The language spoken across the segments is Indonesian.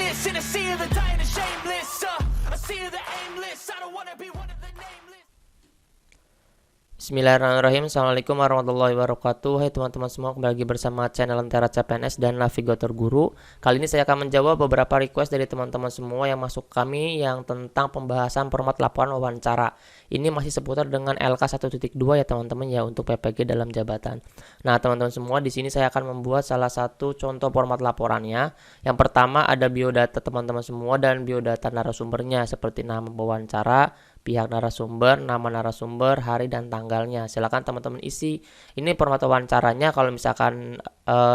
this in a sea of the dying and shameless, a sea of the aimless. I don't wanna be one of the nameless. Bismillahirrahmanirrahim. Assalamualaikum warahmatullahi wabarakatuh. Hai teman-teman semua, kembali lagi bersama channel Lentera CPNS dan Navigator Guru. Kali ini saya akan menjawab beberapa request dari teman-teman semua yang masuk kami yang tentang pembahasan format laporan wawancara. Ini masih seputar dengan LK 1.2 ya teman-teman ya, untuk PPG dalam jabatan. Nah teman-teman semua, di sini saya akan membuat salah satu contoh format laporannya. Yang pertama ada biodata teman-teman semua dan biodata narasumbernya seperti nama wawancara, pihak narasumber, nama narasumber, hari dan tanggalnya. Silakan teman-teman isi. Ini format wawancaranya. Kalau misalkan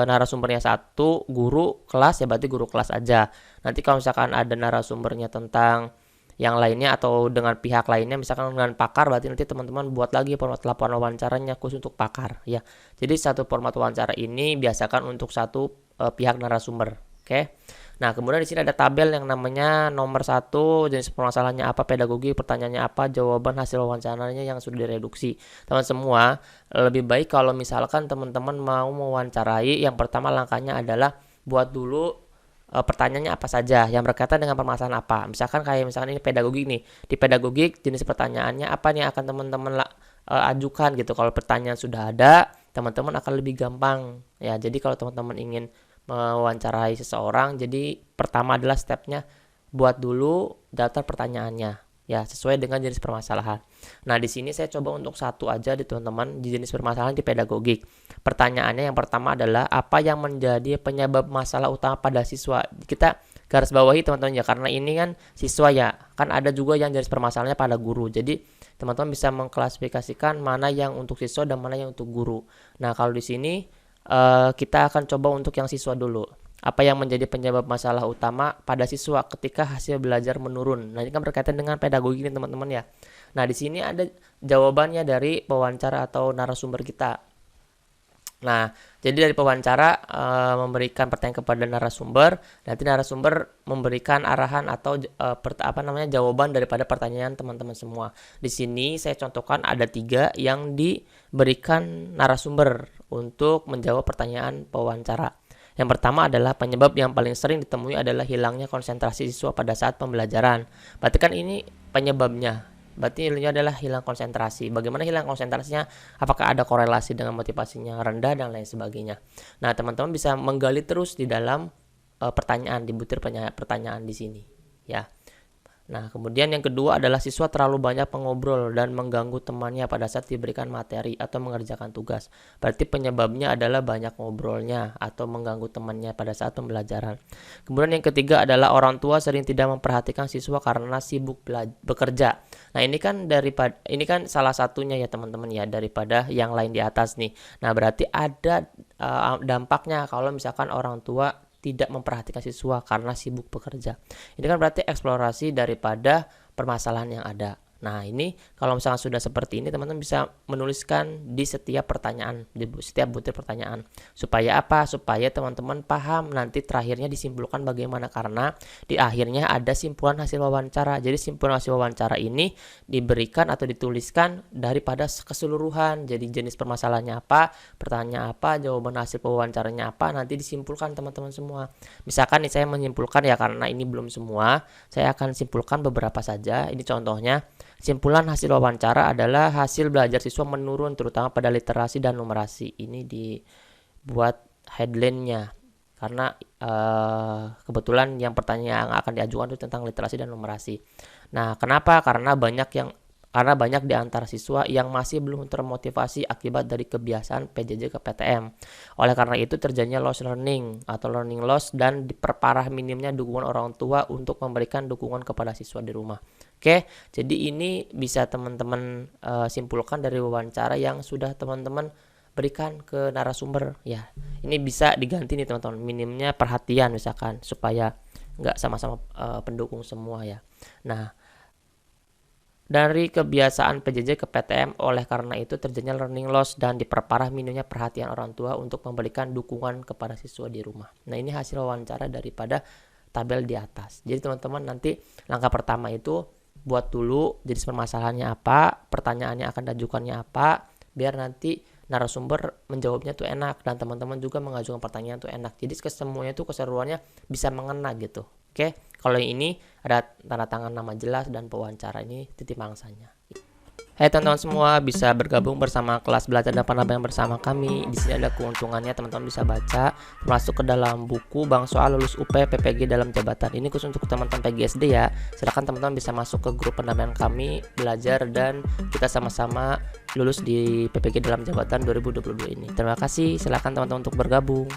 narasumbernya satu, guru kelas ya berarti guru kelas aja. Nanti kalau misalkan ada narasumbernya tentang yang lainnya atau dengan pihak lainnya, misalkan dengan pakar, berarti nanti teman-teman buat lagi format laporan wawancaranya khusus untuk pakar ya. Jadi satu format wawancara ini biasakan untuk satu pihak narasumber. Oke. Nah, kemudian di sini ada tabel yang namanya nomor 1, jenis permasalahannya apa, pedagogi, pertanyaannya apa, jawaban hasil wawancaranya yang sudah direduksi. Teman semua, lebih baik kalau misalkan teman-teman mau mewawancarai, yang pertama langkahnya adalah buat dulu pertanyaannya apa saja yang berkaitan dengan permasalahan apa. Misalkan ini pedagogik nih. Di pedagogik jenis pertanyaannya apa nih akan teman-teman ajukan gitu. Kalau pertanyaan sudah ada, teman-teman akan lebih gampang ya. Jadi kalau teman-teman ingin mewawancarai seseorang, jadi pertama adalah stepnya buat dulu daftar pertanyaannya ya, sesuai dengan jenis permasalahan. Nah di sini saya coba untuk satu aja di teman-teman, di jenis permasalahan di pedagogik. Pertanyaannya yang pertama adalah apa yang menjadi penyebab masalah utama pada siswa. Kita garis bawahi teman-teman ya, karena ini kan siswa ya, kan ada juga yang jenis permasalahannya pada guru. Jadi teman-teman bisa mengklasifikasikan mana yang untuk siswa dan mana yang untuk guru. Nah kalau di sini kita akan coba untuk yang siswa dulu. Apa yang menjadi penyebab masalah utama pada siswa ketika hasil belajar menurun? Nah, ini kan berkaitan dengan pedagogi nih teman-teman ya. Nah, di sini ada jawabannya dari pewawancara atau narasumber kita. Nah, jadi dari pewawancara memberikan pertanyaan kepada narasumber, nanti narasumber memberikan arahan atau jawaban daripada pertanyaan teman-teman semua. Di sini saya contohkan ada 3 yang diberikan narasumber untuk menjawab pertanyaan pewawancara. Yang pertama adalah penyebab yang paling sering ditemui adalah hilangnya konsentrasi siswa pada saat pembelajaran. Berarti kan ini penyebabnya. Berarti ini adalah hilang konsentrasi. Bagaimana hilang konsentrasinya? Apakah ada korelasi dengan motivasinya rendah dan lain sebagainya. Nah, teman-teman bisa menggali terus di dalam pertanyaan, di butir pertanyaan di sini, ya. Nah, kemudian yang kedua adalah siswa terlalu banyak mengobrol dan mengganggu temannya pada saat diberikan materi atau mengerjakan tugas. Berarti penyebabnya adalah banyak ngobrolnya atau mengganggu temannya pada saat pembelajaran. Kemudian yang ketiga adalah orang tua sering tidak memperhatikan siswa karena sibuk bekerja. Nah, ini kan salah satunya ya teman-teman ya, daripada yang lain di atas nih. Nah, berarti ada dampaknya kalau misalkan orang tua tidak memperhatikan siswa karena sibuk bekerja. Ini kan berarti eksplorasi daripada permasalahan yang ada. Nah, ini kalau misalnya sudah seperti ini, teman-teman bisa menuliskan di setiap pertanyaan, di setiap butir pertanyaan. Supaya apa? Supaya teman-teman paham nanti terakhirnya disimpulkan bagaimana, karena di akhirnya ada simpulan hasil wawancara. Jadi simpulan hasil wawancara ini diberikan atau dituliskan daripada keseluruhan. Jadi jenis permasalahannya apa, pertanyaan apa, jawaban hasil wawancaranya apa, nanti disimpulkan teman-teman semua. Misalkan nih saya menyimpulkan ya, karena ini belum semua, saya akan simpulkan beberapa saja. Ini contohnya. Simpulan hasil wawancara adalah hasil belajar siswa menurun terutama pada literasi dan numerasi. Ini dibuat headline-nya karena kebetulan yang pertanyaan yang akan diajukan itu tentang literasi dan numerasi. Nah, kenapa? Karena banyak di antara siswa yang masih belum termotivasi akibat dari kebiasaan PJJ ke PTM. Oleh karena itu terjadinya loss learning atau learning loss dan diperparah minimnya dukungan orang tua untuk memberikan dukungan kepada siswa di rumah. Oke, jadi ini bisa teman-teman simpulkan dari wawancara yang sudah teman-teman berikan ke narasumber ya. Ini bisa diganti nih teman-teman, minimnya perhatian misalkan, supaya nggak sama-sama pendukung semua ya. Nah, dari kebiasaan PJJ ke PTM, oleh karena itu terjadinya learning loss dan diperparah minimnya perhatian orang tua untuk memberikan dukungan kepada siswa di rumah. Nah, ini hasil wawancara daripada tabel di atas. Jadi teman-teman nanti langkah pertama itu buat dulu jenis permasalahannya apa, pertanyaannya akan diajukannya apa, biar nanti narasumber menjawabnya tuh enak, dan teman-teman juga mengajukan pertanyaan tuh enak. Jadi kesemuanya tuh keseruannya bisa mengena gitu. Oke, kalau yang ini ada tanda tangan nama jelas dan pewawancara, ini titik mangsanya. Hai teman-teman semua, bisa bergabung bersama kelas belajar dan penambang bersama kami. Di sini ada keuntungannya, teman-teman bisa baca masuk ke dalam buku Bang Soal Lulus UP PPG dalam Jabatan. Ini khusus untuk teman-teman PGSD ya. Silakan teman-teman bisa masuk ke grup pendampingan kami, belajar dan kita sama-sama lulus di PPG dalam Jabatan 2022 ini. Terima kasih, silakan teman-teman untuk bergabung.